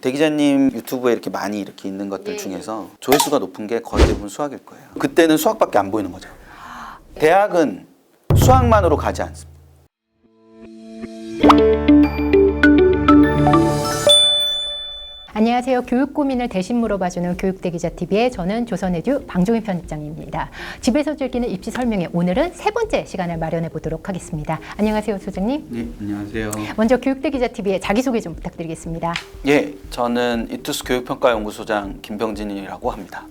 대기자님 유튜브에 이렇게 많이 이렇게 있는 것들 중에서 조회수가 높은 게 거의 대부분 수학일 거예요. 그때는 수학밖에 안 보이는 거죠. 대학은 수학만으로 가지 않습니다. 안녕하세요. 교육 고민을 대신 물어봐주는 교육대기자TV의 저는 조선에듀 방종희 편집장입니다. 집에서 즐기는 입시 설명회, 오늘은 세 번째 시간을 마련해 보도록 하겠습니다. 안녕하세요, 소장님. 네, 안녕하세요. 먼저 교육대기자TV의 자기소개 좀 부탁드리겠습니다. 예, 저는 이투스 교육평가연구소장 김병진이라고 합니다.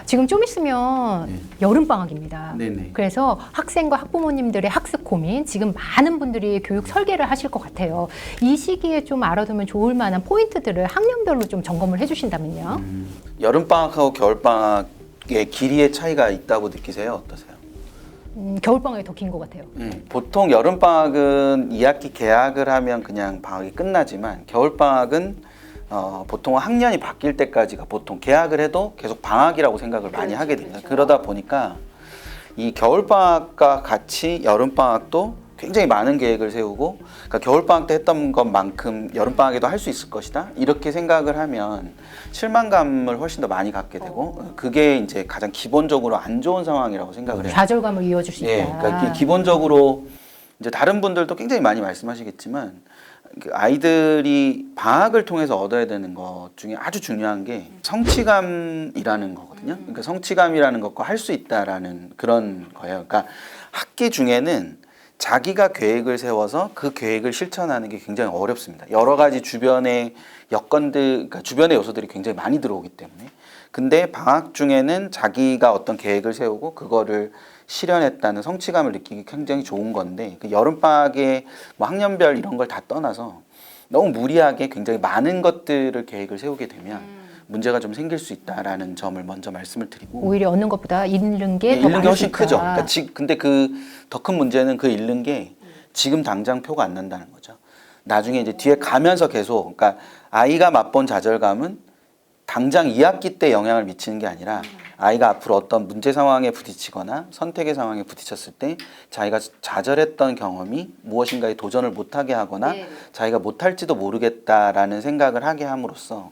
지금 좀 있으면 여름방학입니다. 네네. 그래서 학생과 학부모님들의 학습 고민, 지금 많은 분들이 교육 설계를 하실 것 같아요. 이 시기에 좀 알아두면 좋을 만한 포인트들을 학년별로 좀 점검을 해주신다면요. 여름방학하고 겨울방학의 길이의 차이가 있다고 느끼세요? 어떠세요? 겨울방학이 더 긴 것 같아요. 보통 여름방학은 2학기 개학을 하면 그냥 방학이 끝나지만 겨울방학은 보통 학년이 바뀔 때까지가 보통 개학을 해도 계속 방학이라고 생각을 많이 하게 됩니다. 그러다 보니까 이 겨울방학과 같이 여름방학도 굉장히 많은 계획을 세우고, 그러니까 겨울방학 때 했던 것만큼 여름방학에도 할 수 있을 것이다 이렇게 생각을 하면 실망감을 훨씬 더 많이 갖게 되고, 그게 이제 가장 기본적으로 안 좋은 상황이라고 생각을 해요. 좌절감을 이어줄 수 있다. 예, 그러니까 기본적으로 이제 다른 분들도 굉장히 많이 말씀하시겠지만, 그 아이들이 방학을 통해서 얻어야 되는 것 중에 아주 중요한 게 성취감이라는 거거든요. 그러니까 성취감이라는 것과 할 수 있다라는 그런 거예요. 그러니까 학기 중에는 자기가 계획을 세워서 그 계획을 실천하는 게 굉장히 어렵습니다. 여러 가지 주변의 여건들, 그러니까 주변의 요소들이 굉장히 많이 들어오기 때문에. 근데 방학 중에는 자기가 어떤 계획을 세우고 그거를 실현했다는 성취감을 느끼기 굉장히 좋은 건데, 그 여름방학에 뭐 학년별 이런 걸 다 떠나서 너무 무리하게 굉장히 많은 것들을 계획을 세우게 되면 문제가 좀 생길 수 있다라는 점을 먼저 말씀을 드리고, 오히려 얻는 것보다 잃는 게 더 잃는 게 많을 수 훨씬 있다. 크죠. 그러니까 근데 그 더 큰 문제는 그 잃는 게 지금 당장 표가 안 난다는 거죠. 나중에 이제 뒤에 가면서 계속, 그러니까 아이가 맛본 좌절감은 당장 2학기 때 영향을 미치는 게 아니라 아이가 앞으로 어떤 문제 상황에 부딪히거나 선택의 상황에 부딪혔을 때 자기가 좌절했던 경험이 무엇인가에 도전을 못하게 하거나 자기가 못할지도 모르겠다라는 생각을 하게 함으로써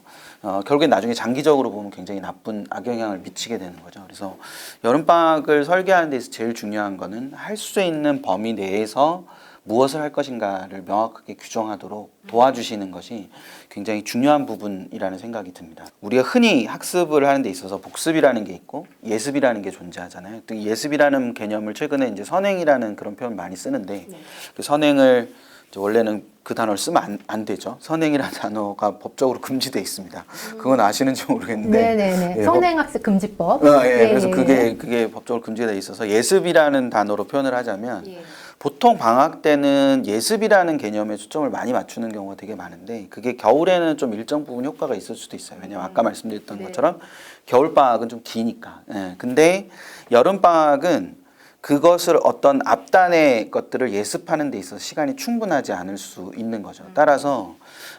결국엔 나중에 장기적으로 보면 굉장히 나쁜 악영향을 미치게 되는 거죠. 그래서 여름방학을 설계하는 데서 제일 중요한 거는 할 수 있는 범위 내에서 무엇을 할 것인가를 명확하게 규정하도록 도와주시는 것이 굉장히 중요한 부분이라는 생각이 듭니다. 우리가 흔히 학습을 하는 데 있어서 복습이라는 게 있고 예습이라는 게 존재하잖아요. 또 예습이라는 개념을 최근에 이제 선행이라는 그런 표현을 많이 쓰는데, 그 선행을 원래는 그 단어를 쓰면 안 되죠. 선행이라는 단어가 법적으로 금지되어 있습니다. 그건 아시는지 모르겠는데. 네네네. 예, 선행학습 금지법. 그래서 그게 법적으로 금지가 되어 있어서 예습이라는 단어로 표현을 하자면, 보통 방학 때는 예습이라는 개념에 초점을 많이 맞추는 경우가 되게 많은데, 그게 겨울에는 좀 일정 부분 효과가 있을 수도 있어요. 왜냐면 아까 말씀드렸던 것처럼 겨울방학은 좀 기니까. 근데 여름방학은 그것을 어떤 앞단의 것들을 예습하는 데 있어서 시간이 충분하지 않을 수 있는 거죠. 따라서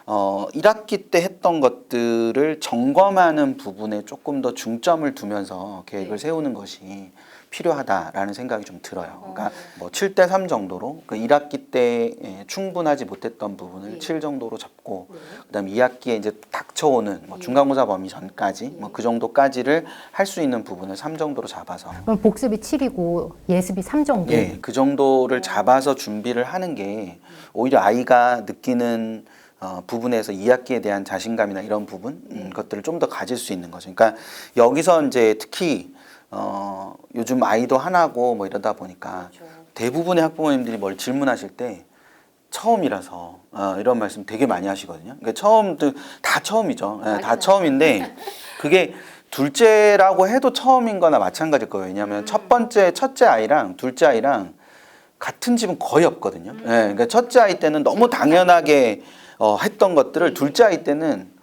1학기 때 했던 것들을 점검하는 부분에 조금 더 중점을 두면서 계획을 세우는 것이 필요하다라는 생각이 좀 들어요. 그러니까 뭐 7대 3 정도로 그 1학기 때 충분하지 못했던 부분을 7 정도로 잡고, 그다음에 2학기에 이제 닥쳐오는 뭐 중간고사 범위 전까지 뭐 그 정도까지를 할 수 있는 부분을 3 정도로 잡아서, 그럼 복습이 7이고 예습이 3 정도. 예, 그 정도를 잡아서 준비를 하는 게 오히려 아이가 느끼는 부분에서 2학기에 대한 자신감이나 이런 부분 것들을 좀 더 가질 수 있는 거죠. 그러니까 여기서 이제 특히 요즘 아이도 하나고 뭐 이러다 보니까 대부분의 학부모님들이 뭘 질문하실 때 처음이라서 이런 말씀 되게 많이 하시거든요. 그러니까 처음도 다 처음이죠. 다 처음인데 그게 둘째라고 해도 처음인 거나 마찬가지일 거예요. 왜냐하면 첫째 아이랑 둘째 아이랑 같은 집은 거의 없거든요. 그러니까 첫째 아이 때는 너무 당연하게 했던 것들을 둘째 아이 때는,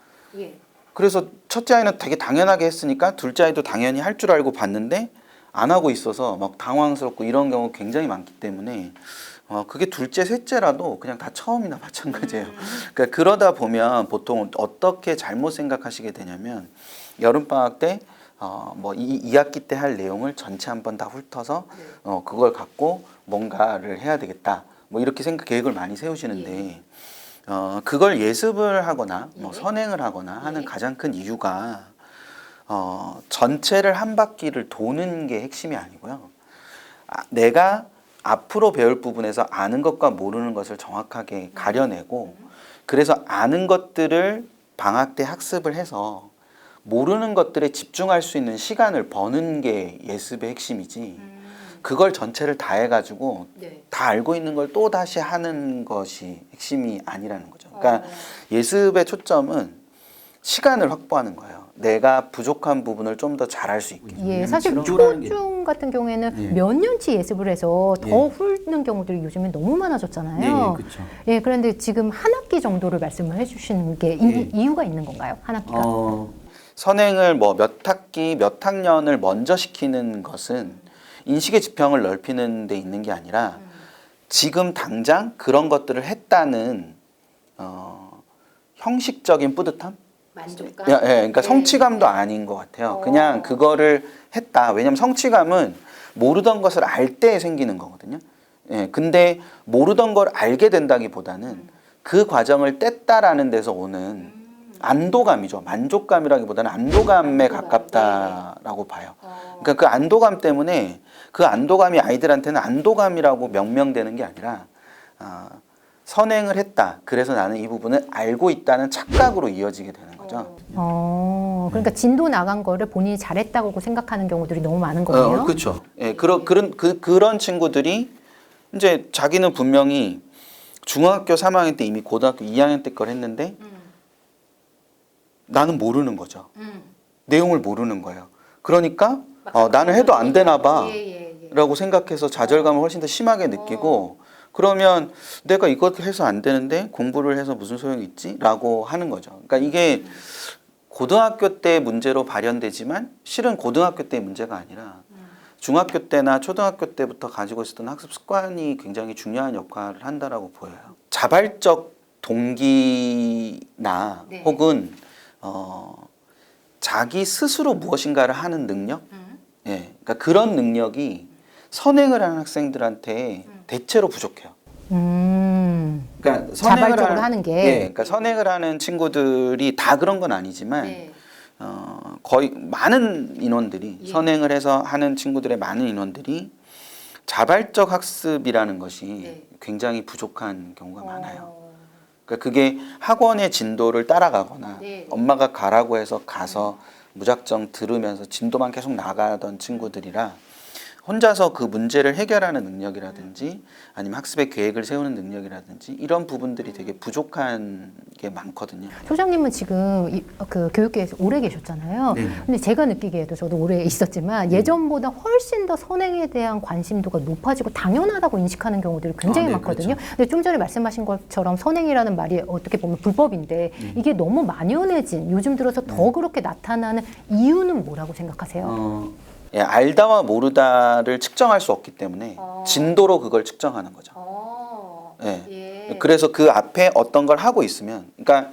그래서 첫째 아이는 되게 당연하게 했으니까 둘째 아이도 당연히 할 줄 알고 봤는데 안 하고 있어서 막 당황스럽고 이런 경우가 굉장히 많기 때문에 그게 둘째, 셋째라도 그냥 다 처음이나 마찬가지예요. 그러니까 그러다 보면 보통 어떻게 잘못 생각하시게 되냐면, 여름방학 때 뭐 2학기 때 할 내용을 전체 한번 다 훑어서 그걸 갖고 뭔가를 해야 되겠다. 뭐 이렇게 계획을 많이 세우시는데 그걸 예습을 하거나 뭐 선행을 하거나 하는 가장 큰 이유가 전체를 한 바퀴를 도는 게 핵심이 아니고요. 내가 앞으로 배울 부분에서 아는 것과 모르는 것을 정확하게 가려내고 그래서 아는 것들을 방학 때 학습을 해서 모르는 것들에 집중할 수 있는 시간을 버는 게 예습의 핵심이지 그걸 전체를 다 해가지고 다 알고 있는 걸 또 다시 하는 것이 핵심이 아니라는 거죠. 그러니까 예습의 초점은 시간을 확보하는 거예요. 내가 부족한 부분을 좀 더 잘할 수 있게. 예, 사실 초중 같은 경우에는 몇 년치 예습을 해서 더 훑는 경우들이 요즘에 너무 많아졌잖아요. 그렇죠. 예, 그런데 지금 한 학기 정도를 말씀을 해주시는 게 이유가 있는 건가요? 한 학기가? 선행을 뭐 몇 학기, 몇 학년을 먼저 시키는 것은 인식의 지평을 넓히는 데 있는 게 아니라 지금 당장 그런 것들을 했다는 형식적인 뿌듯함? 만족감? 예, 그러니까 성취감도 아닌 것 같아요. 그냥 그거를 했다. 왜냐면 성취감은 모르던 것을 알 때 생기는 거거든요. 예, 근데 모르던 걸 알게 된다기보다는 그 과정을 뗐다라는 데서 오는 안도감이죠. 만족감이라기보다는 안도감에 가깝다라고 봐요. 그러니까 그 안도감 때문에 그 안도감이 아이들한테는 안도감이라고 명명되는 게 아니라 선행을 했다. 그래서 나는 이 부분을 알고 있다는 착각으로 이어지게 되는 거죠. 그러니까 진도 나간 거를 본인이 잘했다고 생각하는 경우들이 너무 많은 거예요. 그렇죠. 예, 그런 친구들이 이제 자기는 분명히 중학교 3학년 때 이미 고등학교 2학년 때 걸 했는데 나는 모르는 거죠. 내용을 모르는 거예요. 그러니까 나는 해도 안 되나 봐 라고 생각해서 좌절감을 훨씬 더 심하게 느끼고 그러면 내가 이것을 해서 안 되는데 공부를 해서 무슨 소용이 있지? 라고 하는 거죠. 그러니까 이게 고등학교 때 문제로 발현되지만 실은 고등학교 때 문제가 아니라 중학교 때나 초등학교 때부터 가지고 있었던 학습 습관이 굉장히 중요한 역할을 한다라고 보여요. 자발적 동기나 혹은 자기 스스로 무엇인가를 하는 능력? 예, 그러니까 그런 능력이 선행을 하는 학생들한테 대체로 부족해요. 그러니까 자발적으로 하는 게. 예, 그러니까 선행을 하는 친구들이 다 그런 건 아니지만 거의 많은 인원들이 선행을 해서 하는 친구들의 많은 인원들이 자발적 학습이라는 것이 굉장히 부족한 경우가 많아요. 그러니까 그게 학원의 진도를 따라가거나 엄마가 가라고 해서 가서 무작정 들으면서 진도만 계속 나가던 친구들이라 혼자서 그 문제를 해결하는 능력이라든지 아니면 학습의 계획을 세우는 능력이라든지 이런 부분들이 되게 부족한 게 많거든요. 소장님은 지금 그 교육계에서 오래 계셨잖아요. 근데 제가 느끼기에도 저도 오래 있었지만 예전보다 훨씬 더 선행에 대한 관심도가 높아지고 당연하다고 인식하는 경우들이 굉장히 많거든요. 그렇죠. 근데 좀 전에 말씀하신 것처럼 선행이라는 말이 어떻게 보면 불법인데 이게 너무 만연해진 요즘 들어서 더 그렇게 나타나는 이유는 뭐라고 생각하세요? 예, 알다와 모르다를 측정할 수 없기 때문에 진도로 그걸 측정하는 거죠. 예. 그래서 그 앞에 어떤 걸 하고 있으면, 그러니까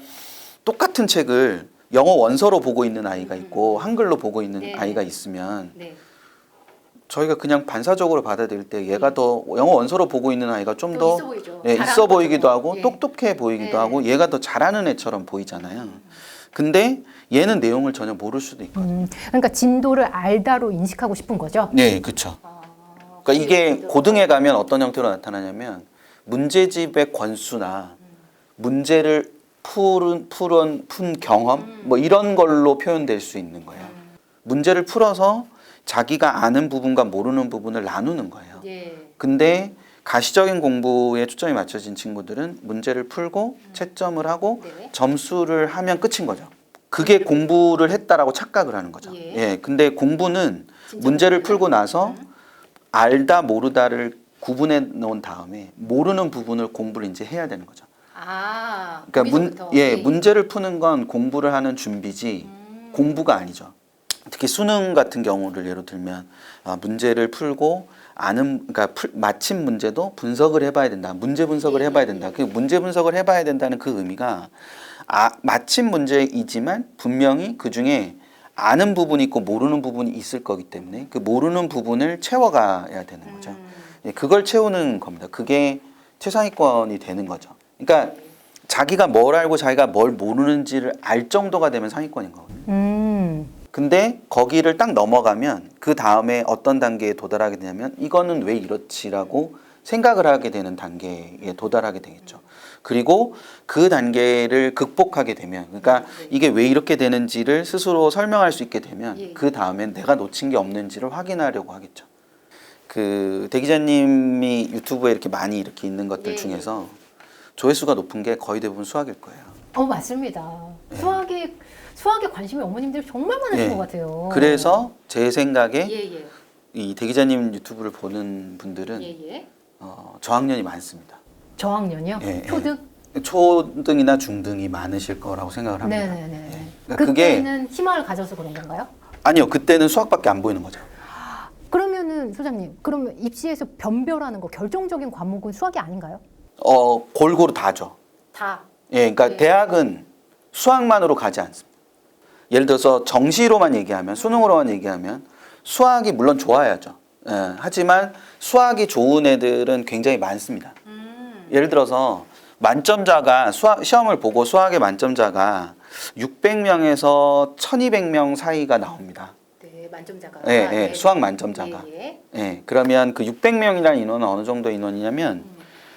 똑같은 책을 영어 원서로 보고 있는 아이가 있고 한글로 보고 있는 아이가 있으면 저희가 그냥 반사적으로 받아들일 때 얘가 더 영어 원서로 보고 있는 아이가 좀 더 있어 보이기도 하고 똑똑해 보이기도 하고 얘가 더 잘하는 애처럼 보이잖아요. 근데 얘는 내용을 전혀 모를 수도 있거든요. 그러니까 진도를 알다로 인식하고 싶은 거죠? 네, 그렇죠. 그러니까 이게 고등에 가면 어떤 형태로 나타나냐면 문제집의 권수나 문제를 푼 경험 뭐 이런 걸로 표현될 수 있는 거예요. 문제를 풀어서 자기가 아는 부분과 모르는 부분을 나누는 거예요. 근데 가시적인 공부에 초점이 맞춰진 친구들은 문제를 풀고 채점을 하고 점수를 하면 끝인 거죠. 그게 공부를 했다라고 착각을 하는 거죠. 예. 근데 공부는 문제를 풀고 나서 알다 모르다를 구분해 놓은 다음에 모르는 부분을 공부를 이제 해야 되는 거죠. 그러니까 문제를 푸는 건 공부를 하는 준비지 공부가 아니죠. 특히 수능 같은 경우를 예로 들면 문제를 풀고 그러니까 마침 문제도 분석을 해봐야 된다. 문제 분석을 해봐야 된다. 그 문제 분석을 해봐야 된다는 그 의미가 마침 문제이지만 분명히 그 중에 아는 부분이 있고 모르는 부분이 있을 거기 때문에 그 모르는 부분을 채워가야 되는 거죠. 예, 그걸 채우는 겁니다. 그게 최상위권이 되는 거죠. 그러니까 자기가 뭘 알고 자기가 뭘 모르는지를 알 정도가 되면 상위권인 거거든요. 근데 거기를 딱 넘어가면 그 다음에 어떤 단계에 도달하게 되냐면 이거는 왜 이렇지라고 생각을 하게 되는 단계에 도달하게 되겠죠. 그리고 그 단계를 극복하게 되면, 그러니까 이게 왜 이렇게 되는지를 스스로 설명할 수 있게 되면 그 다음엔 내가 놓친 게 없는지를 확인하려고 하겠죠. 그 대기자님이 유튜브에 이렇게 많이 이렇게 있는 것들 중에서 조회수가 높은 게 거의 대부분 수학일 거예요. 맞습니다. 수학에 관심이 어머님들이 정말 많으신 것 같아요. 그래서 제 생각에 이 대기자님 유튜브를 보는 분들은 저학년이 많습니다. 저학년이요? 초등? 초등이나 중등이 많으실 거라고 생각을 합니다. 네네네. 그러니까 그때는 희망을 가져서 그런 건가요? 아니요, 그때는 수학밖에 안 보이는 거죠. 그러면은 소장님, 그러면 입시에서 변별하는 거 결정적인 과목은 수학이 아닌가요? 골고루 다죠. 다. 예, 그러니까 대학은 수학만으로 가지 않습니다. 예를 들어서 정시로만 얘기하면, 수능으로만 얘기하면 수학이 물론 좋아야죠. 예, 하지만 수학이 좋은 애들은 굉장히 많습니다. 예를 들어서 만점자가 시험을 보고 수학의 만점자가 600명에서 1200명 사이가 나옵니다. 네, 만점자가. 예, 수학 만점자가. 예, 그러면 그 600명이라는 인원은 어느 정도 인원이냐면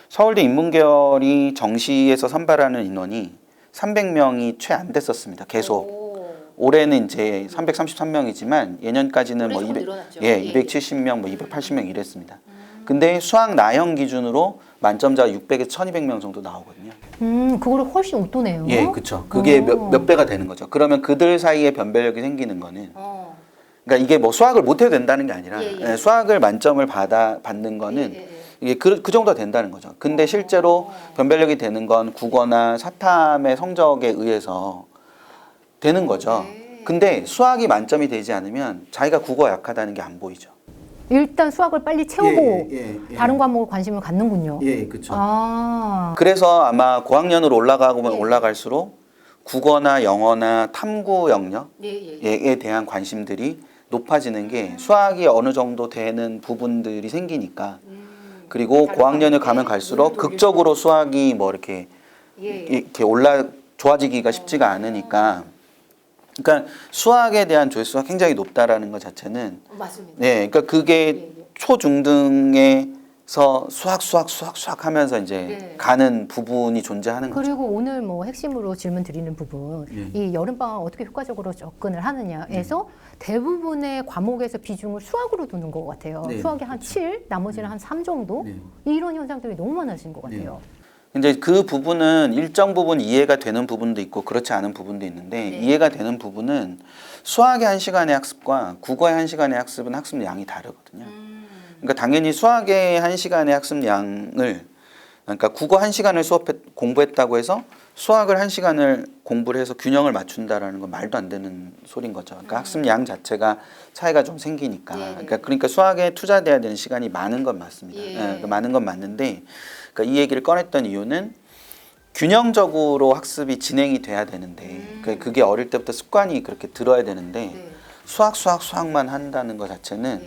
서울대 인문계열이 정시에서 선발하는 인원이 300명이 채 안 됐었습니다. 계속. 올해는 이제 333명이지만 예년까지는 뭐 270명, 뭐 280명 이랬습니다. 근데 수학 나형 기준으로 만점자 600에서 1200명 정도 나오거든요. 그거를 훨씬 웃도네요. 예, 그렇죠. 그게 몇 배가 되는 거죠. 그러면 그들 사이에 변별력이 생기는 거는 그러니까 이게 뭐 수학을 못 해도 된다는 게 아니라 수학을 만점을 받는 거는 이게 그 정도가 된다는 거죠. 근데 실제로 변별력이 되는 건 국어나 사탐의 성적에 의해서 되는 거죠. 근데 수학이 만점이 되지 않으면 자기가 국어 약하다는 게 안 보이죠. 일단 수학을 빨리 채우고 다른 과목을 관심을 갖는군요. 예, 그렇죠. 아. 그래서 아마 고학년으로 올라가면 올라갈수록 국어나 영어나 탐구 영역에 대한 관심들이 높아지는 게 수학이 어느 정도 되는 부분들이 생기니까. 그리고 고학년을 가면 갈수록 극적으로 수학이 뭐 이렇게 좋아지기가 쉽지가 않으니까. 그러니까 수학에 대한 조회수가 굉장히 높다라는 것 자체는 맞습니다. 네, 그러니까 그게 초중등에서 수학 하면서 이제 가는 부분이 존재하는 거죠. 그리고 오늘 뭐 핵심으로 질문 드리는 부분, 이 여름방학 어떻게 효과적으로 접근을 하느냐에서 대부분의 과목에서 비중을 수학으로 두는 것 같아요. 수학이 한 7, 나머지는 한 3 정도? 이런 현상들이 너무 많아진 것 같아요. 근데 그 부분은 일정 부분 이해가 되는 부분도 있고 그렇지 않은 부분도 있는데 이해가 되는 부분은 수학의 1시간의 학습과 국어의 1시간의 학습은 학습량이 다르거든요. 그러니까 당연히 수학의 1시간의 학습량을 그러니까 국어 1시간을 공부했다고 해서 수학을 1시간을 공부를 해서 균형을 맞춘다라는 건 말도 안 되는 소린 거죠. 그러니까 학습량 자체가 차이가 좀 생기니까. 그러니까 수학에 투자돼야 되는 시간이 많은 건 맞습니다. 그러니까 많은 건 맞는데 그러니까 이 얘기를 꺼냈던 이유는 균형적으로 학습이 진행이 돼야 되는데 그게 어릴 때부터 습관이 그렇게 들어야 되는데 수학만 한다는 것 자체는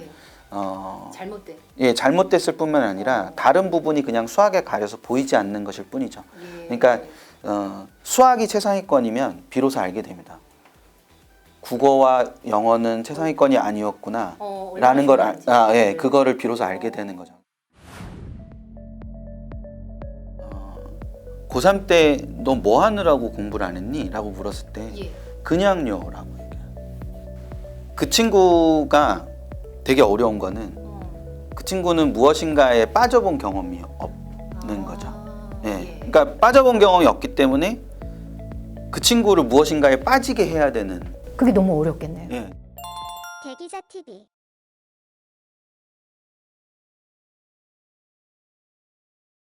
잘못됐을 뿐만 아니라 다른 부분이 그냥 수학에 가려서 보이지 않는 것일 뿐이죠. 그러니까 수학이 최상위권이면 비로소 알게 됩니다. 국어와 영어는 최상위권이 아니었구나 라는 걸 그거를 비로소 알게 되는 거죠. 고3 때 너 뭐 하느라고 공부를 안 했니? 라고 물었을 때 그냥요 라고 얘기해요. 그 친구가 되게 어려운 거는 그 친구는 무엇인가에 빠져본 경험이 없는 거죠. 그러니까 빠져본 경험이 없기 때문에 그 친구를 무엇인가에 빠지게 해야 되는 그게 너무 어렵겠네요. 대기자 TV